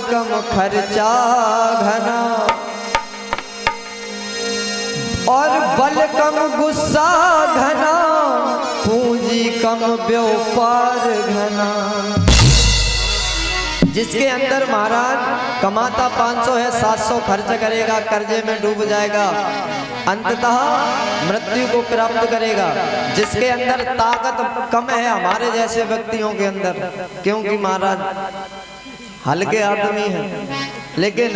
कम खर्चा घना, और बल कम गुस्सा घना, पूंजी कम व्यापार घना। जिसके अंदर महाराज कमाता 500 है, 700 खर्च करेगा, कर्जे में डूब जाएगा, अंततः मृत्यु को प्राप्त करेगा। जिसके अंदर ताकत कम है हमारे जैसे व्यक्तियों के अंदर, क्योंकि महाराज हल्के आदमी हैं, लेकिन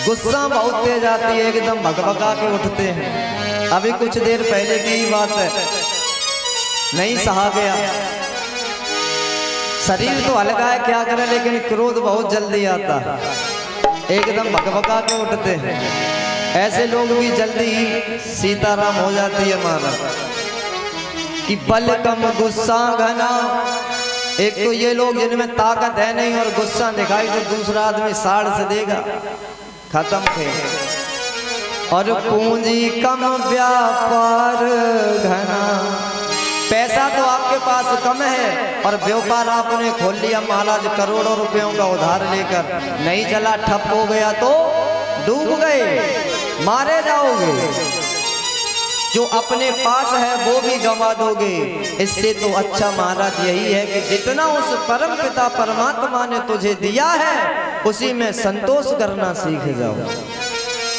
गुस्सा बहुत तेज आती है, एकदम भगभगा के उठते हैं। अभी कुछ देर पहले की ही बात है, नहीं सहा गया, शरीर तो हल्का है क्या करें, लेकिन क्रोध बहुत जल्दी आता है, एकदम भगभगा के उठते हैं। ऐसे लोग भी जल्दी ही सीताराम हो जाती है महाराज। कि बल कम गुस्सा घना, एक तो ये लोग जिनमें ताकत है नहीं और गुस्सा दिखाई तो दूसरा आदमी साड़ से देगा, खत्म थे। और पूंजी कम व्यापार घना, पैसा तो आपके पास कम है और व्यापार आपने खोल लिया महाराज करोड़ों रुपयों का उधार लेकर, नहीं चला, ठप हो गया तो डूब गए, मारे जाओगे। जो अपने पास है वो भी गंवा दोगे। इससे तो अच्छा महाराज यही है कि जितना उस परम पिता परमात्मा ने तुझे दिया है उसी में संतोष करना सीख जाओ।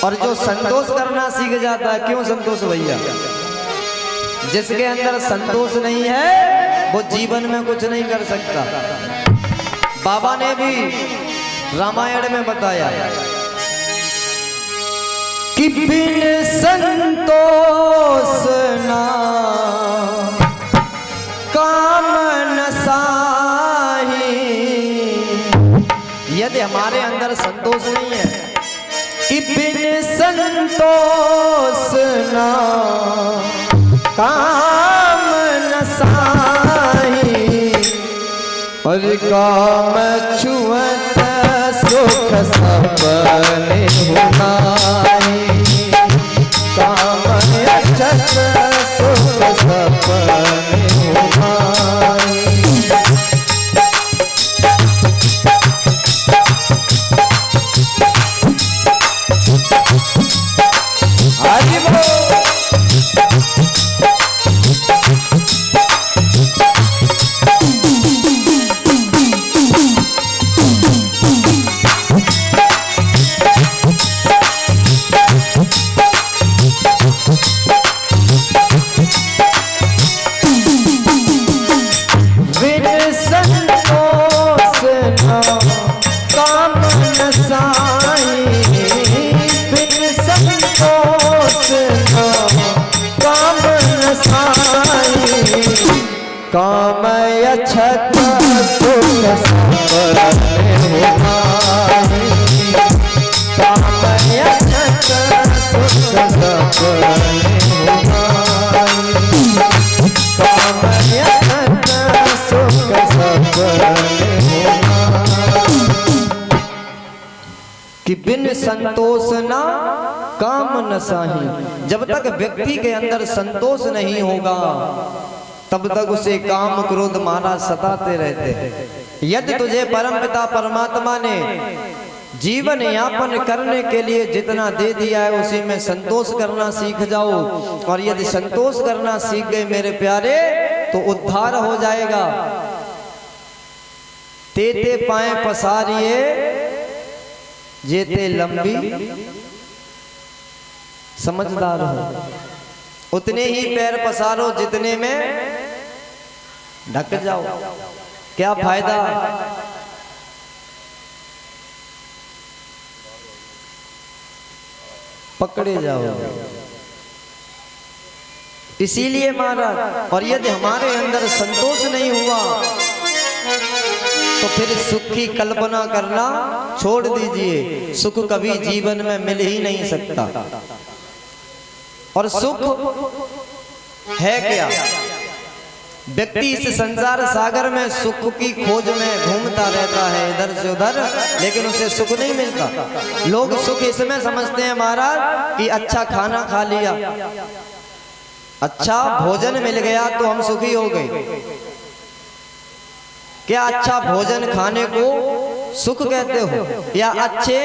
और जो संतोष करना सीख जाता है, क्यों संतोष भैया? जिसके अंदर संतोष नहीं है वो जीवन में कुछ नहीं कर सकता। बाबा ने भी रामायण में बताया कि बिन संतोष ना काम न साही। यदि हमारे अंदर संतोष नहीं है कि बिन संतोष ना काम न साही, और काम छुअत सुख सपने हुनाई, काम अछत सुख सपने हुनाई। हरि बोल। काम अछत सुख सपने हुनाई, काम अछत सुख सपने हुनाई, काम अछत सुख सपने हुनाई। कि बिन संतोष ना काम न साही। जब तक व्यक्ति के अंदर संतोष नहीं होगा तब तक उसे काम क्रोध महाराज सताते रहते हैं। यदि तुझे परमपिता परमात्मा ने जीवन यापन करने के लिए जितना दे दिया है उसी में संतोष करना सीख जाओ। और यदि संतोष करना सीख गए मेरे प्यारे तो उद्धार हो जाएगा। तेते पाए पसारिए जेते लंबी, समझदार हो उतने ही पैर पसारो जितने में ढक जाओ। क्या फायदा? पकड़े जाओ। इसीलिए महाराज, और यदि हमारे अंदर संतोष नहीं हुआ तो फिर सुख की कल्पना करना छोड़ दीजिए। सुख कभी जीवन में मिल ही नहीं सकता। और सुख है क्या? व्यक्ति इस संसार सागर में सुख की खोज में घूमता रहता है इधर से उधर, लेकिन उसे सुख नहीं मिलता। लोग सुख इसमें समझते हैं महाराज कि अच्छा खाना खा लिया, अच्छा भोजन मिल गया तो हम सुखी हो गए। क्या अच्छा भोजन खाने को सुख कहते हो, या अच्छे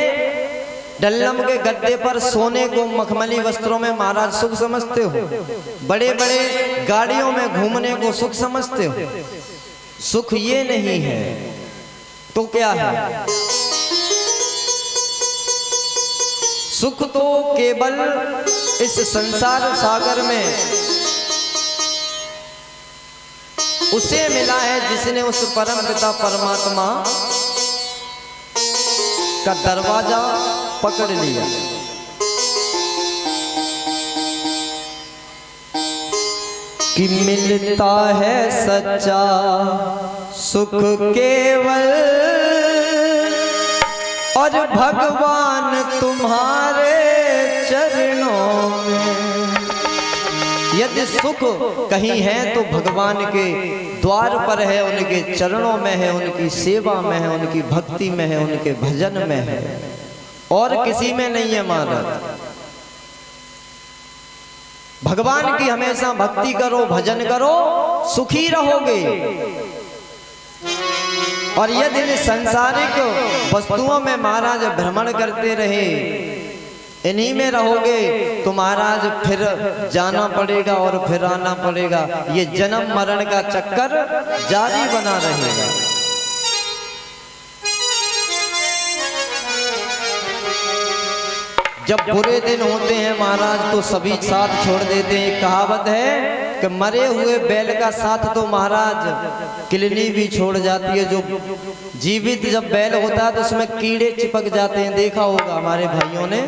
डल्लम के गद्दे पर सोने को मखमली वस्त्रों में महाराज सुख समझते हो? बड़े बड़े गाड़ियों में घूमने को सुख समझते हो? सुख ये नहीं है तो क्या है? सुख तो केवल इस संसार सागर में उसे मिला है जिसने उस परम पिता परमात्मा का दरवाजा पकड़ लिया। कि मिलता है सच्चा सुख केवल और भगवान तुम्हारे चरणों में। यदि सुख कहीं है तो भगवान के द्वार पर है, उनके चरणों में है, उनकी सेवा में है, उनकी भक्ति में है, उनके भजन में है, और किसी में नहीं है महाराज। भगवान की हमेशा भक्ति करो, भजन करो, सुखी रहोगे। और यदि संसारिक वस्तुओं में महाराज भ्रमण करते रहे, इन्हीं में रहोगे तो महाराज फिर जाना पड़ेगा और फिर आना पड़ेगा। ये जन्म मरण का चक्कर जारी बना रहेगा। जब बुरे दिन होते हैं महाराज तो सभी साथ छोड़ देते हैं। एक कहावत है कि मरे हुए बैल का साथ तो महाराज किलनी भी छोड़ जाती है। जो जीवित जब बैल होता है तो उसमें कीड़े चिपक जाते हैं, देखा होगा हमारे भाइयों ने,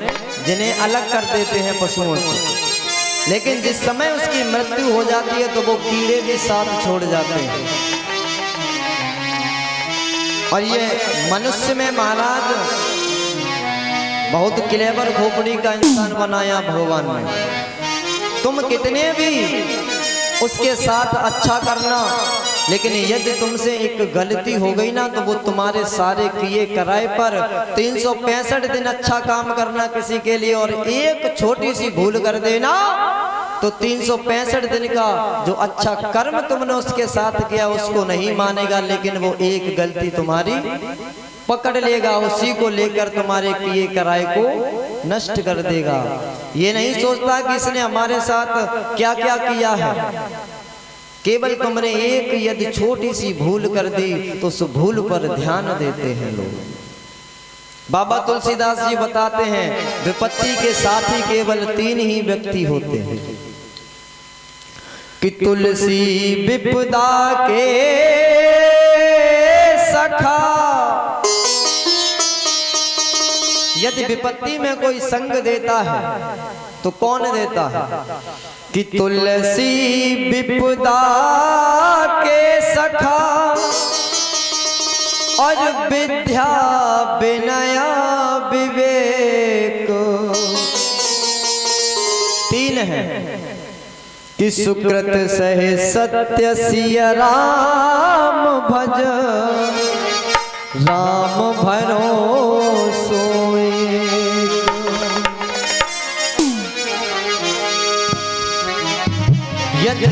जिन्हें अलग कर देते हैं पशुओं से। लेकिन जिस समय उसकी मृत्यु हो जाती है तो वो कीड़े भी साथ छोड़ जाते हैं। और ये मनुष्य में महाराज बहुत क्लेवर खोपड़ी का इंसान बनाया भगवान ने। तुम कितने भी उसके साथ अच्छा करना, लेकिन यदि तुमसे एक गलती हो गई ना तो वो तुम्हारे सारे किए कराए पर 365 दिन अच्छा काम करना किसी के लिए, और एक छोटी सी भूल कर देना तो 365 दिन का जो अच्छा कर्म तुमने उसके साथ किया उसको नहीं मानेगा, लेकिन वो एक गलती तुम्हारी पकड़ लेगा, उसी को लेकर तुम्हारे किए कराए को नष्ट कर देगा। ये नहीं सोचता कि इसने हमारे साथ क्या क्या किया है। केवल तुमने एक यदि छोटी सी भूल कर दी तो उस भूल पर ध्यान देते हैं लोग। बाबा तुलसीदास जी बताते हैं विपत्ति के साथी केवल 3 ही व्यक्ति होते हैं। कि तुलसी विपदा के सखा, यदि विपत्ति में कोई संग देता है तो कौन देता है? कि तुलसी विपदा के सखा और विद्या विनया विवेक। 3 है कि सुकृत सहे सत्य सिया राम भज, राम भरोसो। यदि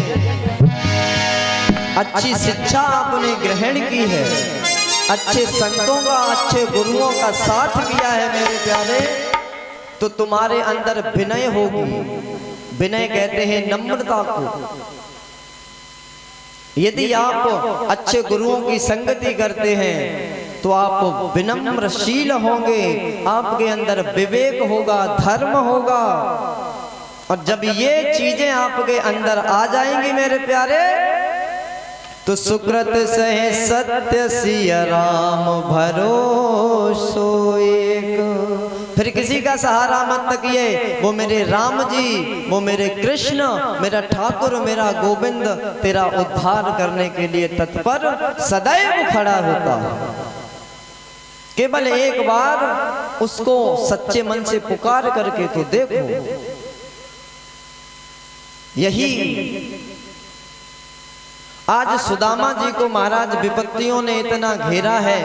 अच्छी शिक्षा आपने ग्रहण की है, अच्छे संतों का, अच्छे गुरुओं का साथ किया है मेरे प्यारे, तो तुम्हारे अंदर विनय होगी। विनय कहते हैं नम्रता को। यदि आप अच्छे गुरुओं की संगति करते हैं तो आप विनम्रशील होंगे, आपके अंदर विवेक होगा, धर्म होगा। और जब ये चीजें आपके अंदर आ जाएंगी मेरे प्यारे, तो सुकृत सहे सत्य सिया राम भरोसो एक। फिर किसी का सहारा मत तकिए, वो मेरे राम जी, वो मेरे कृष्ण, मेरा ठाकुर, मेरा गोविंद तेरा उद्धार करने के लिए तत्पर सदैव खड़ा होता है। केवल एक बार उसको सच्चे मन से पुकार करके तो देखो। यही आज सुदामा जी को महाराज विपत्तियों ने इतना घेरा है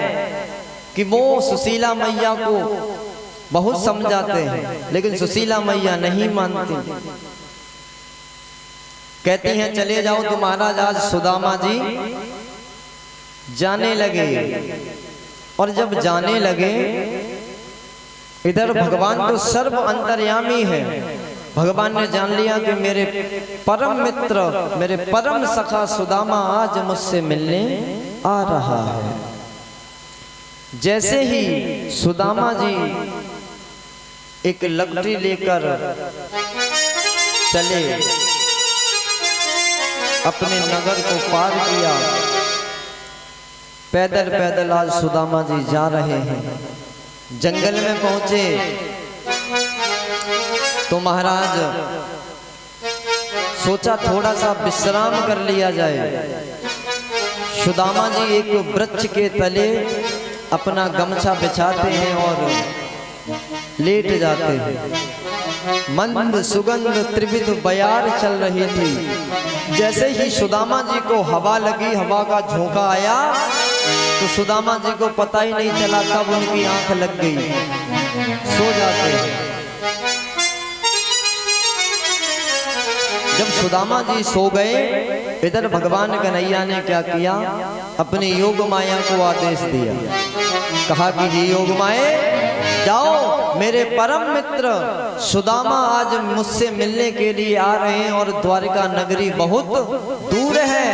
कि वो सुशीला मैया को बहुत समझाते हैं, लेकिन सुशीला मैया नहीं मानती। कहती हैं चले जाओ तो महाराज आज सुदामा जी जाने लगे। और जब जाने लगे, इधर भगवान तो सर्व अंतर्यामी है। भगवान ने जान लिया कि मेरे परम मित्र, मेरे परम सखा सुदामा आज मुझसे मिलने आ रहा है। जैसे ही सुदामा जी एक लकड़ी लेकर चले, अपने नगर को पार किया, पैदल पैदल आज सुदामा जी जा रहे हैं। जंगल में पहुंचे तो महाराज सोचा थोड़ा सा विश्राम कर लिया जाए। सुदामा जी एक वृक्ष के तले अपना गमछा बिछाते हैं और लेट जाते हैं। मंद सुगंध त्रिविध बयार चल रही थी। जैसे ही सुदामा जी को हवा लगी, हवा का झोंका आया, तो सुदामा जी को पता ही नहीं चला कब उनकी आंख लग गई, सो जाते हैं। जब सुदामा जी सो गए, इधर भगवान कन्हैया ने क्या किया, अपनी योग माया को आदेश दिया। कहा कि ये योग माए, जाओ, मेरे परम मित्र सुदामा आज मुझसे मिलने के लिए आ रहे हैं और द्वारिका नगरी बहुत दूर है।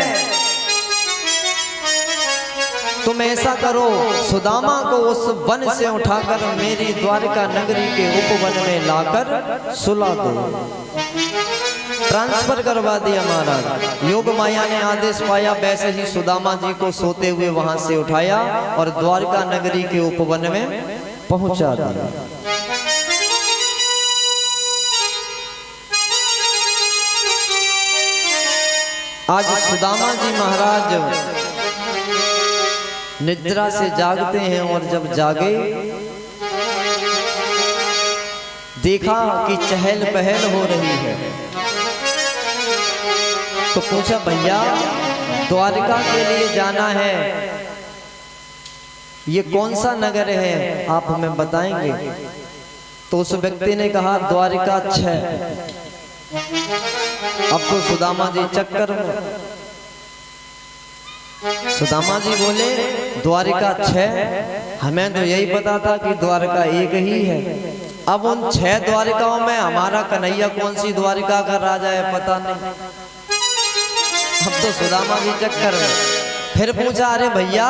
तुम ऐसा करो, सुदामा को उस वन से उठाकर मेरी द्वारिका नगरी के उपवन में लाकर सुला दो। ट्रांसफर करवा दिया महाराज। योग माया ने आदेश पाया, वैसे ही सुदामा जी को सोते हुए वहां से उठाया और द्वारिका नगरी के उपवन में पहुंचा दिया। आज सुदामा जी महाराज निद्रा से जागते हैं और जब जागे, देखा कि चहल पहल हो रही है। तो पूछा, भैया द्वारिका के लिए जाना है, ये कौन सा नगर है, आप हमें बताएंगे? तो उस व्यक्ति ने कहा, द्वारिका 6। अब तो सुदामा जी चक्कर में। सुदामा जी बोले, द्वारिका 6? हमें तो यही पता था कि द्वारिका एक ही है। अब उन 6 द्वारिकाओं में हमारा कन्हैया कौन सी द्वारिका का राजा है पता नहीं। अब तो सुदामा जी चक्कर में। फिर पूछा, अरे भैया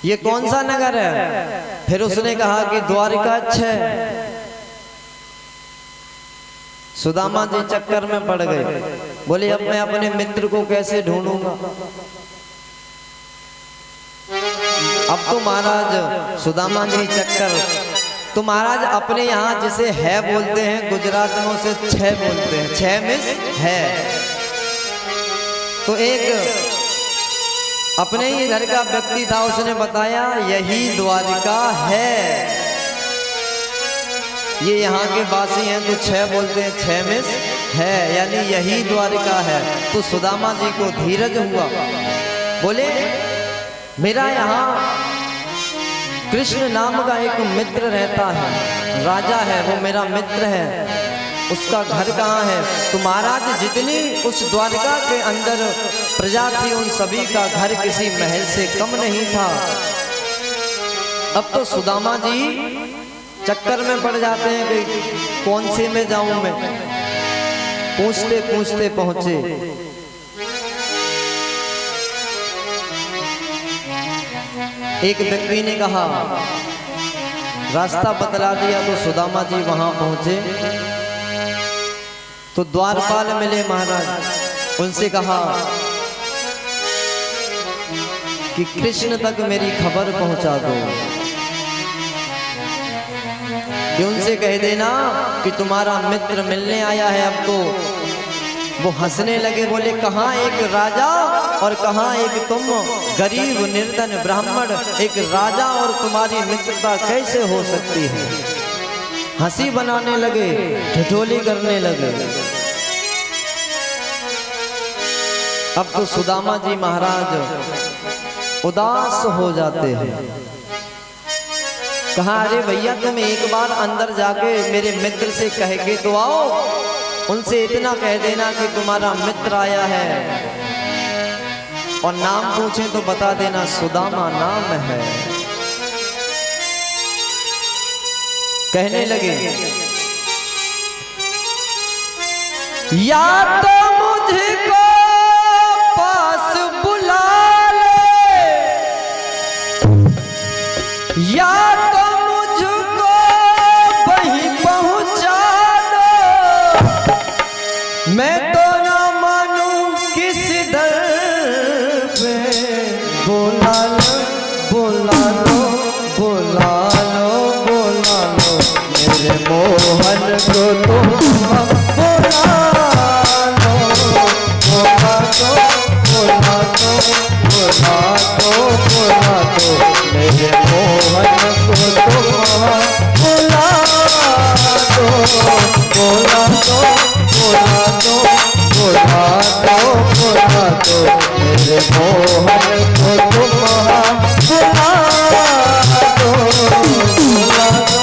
ये कौन सा नगर है? फिर उसने कहा कि द्वारिका 6। सुदामा जी चक्कर में पड़ गए। बोले, अब मैं अपने मित्र को कैसे ढूंढूंगा? अब तो महाराज सुदामा जी चक्कर। तो महाराज अपने यहाँ जिसे है बोलते हैं, गुजरात में उसे 6 बोलते हैं। 6 मिस है। तो एक अपने ही घर का व्यक्ति था, उसने बताया यही द्वारिका है। ये यहाँ के वासी हैं तो 6 बोलते हैं, 6 मिस है, यानी यही द्वारिका है। तो सुदामा जी को धीरज हुआ। बोले, मेरा यहाँ कृष्ण नाम का एक मित्र रहता है, राजा है, वो मेरा मित्र है, उसका घर कहाँ है? तो महाराज जितनी उस द्वारिका के अंदर प्रजा थी, उन सभी का घर किसी महल से कम नहीं था। अब तो सुदामा जी चक्कर में पड़ जाते हैं कि कौन से में जाऊं मैं। पूछते पूछते पहुंचे। एक व्यक्ति ने कहा, रास्ता बतला दिया। तो सुदामा जी वहां पहुंचे तो द्वारपाल मिले महाराज। उनसे कहा कि कृष्ण तक मेरी खबर पहुंचा दो, कि उनसे कह देना कि तुम्हारा मित्र मिलने आया है। अब तो वो हंसने लगे। बोले, कहाँ एक राजा और कहाँ एक तुम गरीब निर्धन ब्राह्मण, एक राजा और तुम्हारी मित्रता कैसे हो सकती है? हंसी बनाने लगे, ठिठोली करने लगे। अब तो सुदामा जी महाराज उदास हो जाते हैं। कहा, अरे भैया तुम एक बार अंदर जाके मेरे मित्र से कह के तो आओ, उनसे इतना कह देना कि तुम्हारा मित्र आया है, और नाम पूछे तो बता देना सुदामा नाम है। कहने लगे या तो मुझको पास बुला ले या तो मुझको वहीं पहुंचा दो, मैं तो ना मानूं किस दर पे, बुला लो बुला लो बुला लो बुला लो मेरे मोहन को तुम बुला लो, बुला दो बुला दो बुला दो बुला दो मेरे मोहन को तुम बुला दो, बुला दो बुला दो बुला दो बुला दो मेरे मोहन को तुम बुला दो, बुला दो।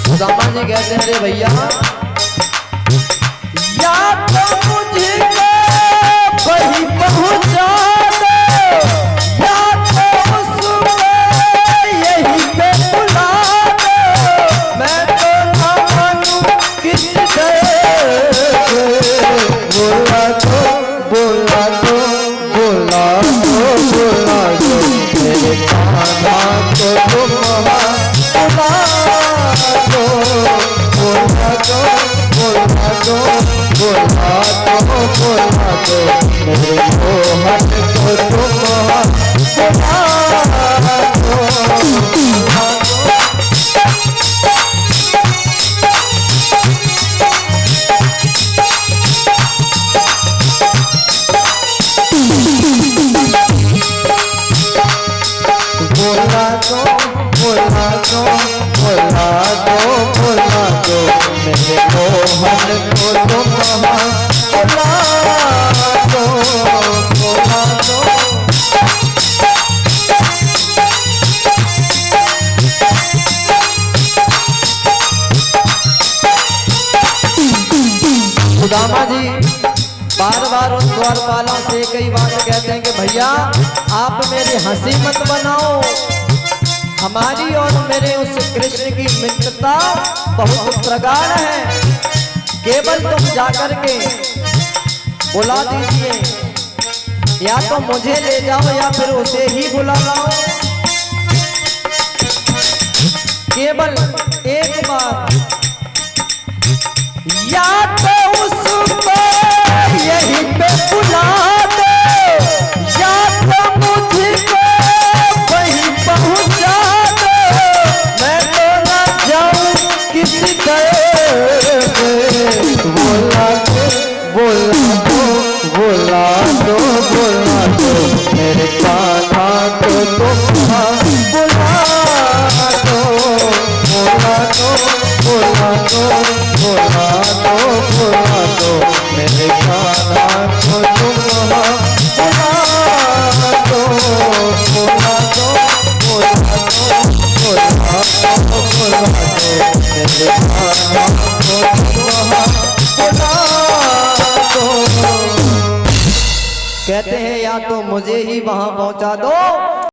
सुदामा जी कहते हैं रे भैया या तो मुझे वहीं पहुंचा दो या तो उसको यहीं पे बुला दो, मैं तो ना मानूं किस दर पे, बुला दो बुला दो बुला दो बुला दो मेरे कान्हा को तुम बुला दो, बुला दो बुला दो बुला दो बुला दो मेरे मोहन को तुम बुला दो, बुला दो। बुला दो बुला दो बुला दो बुला दो मेरे मोहन को तुम बुला दो, बुला दो। सुदामा जी बार बार उन द्वारपालों से कई बात कहते हैं कि भैया आप मेरी हंसी मत बनाओ, हमारी और मेरे उस कृष्ण की मित्रता बहुत प्रगाढ़ है, केवल तुम जाकर के बुला दीजिए, या तो मुझे ले जाओ या फिर उसे ही बुला लाओ, केवल एक बार या तो उसको यहीं पे बुला दो या तो मुझको वहीं पहुंचा दो, मैं तो ना जाऊं किसी दर पे, बुला दो बुला दो बुला दो बुला दो मेरे कान्हा को तुम बुला दो, बुला दो बुला दो बुला दो बुला दो मेरे कान्हा को तुम बुला दो, बुला दो बुला दो बुला दो बुला दो मेरे कान्हा को तुम बुला दो। कहते हैं या तो मुझे ही वहां पहुंचा दो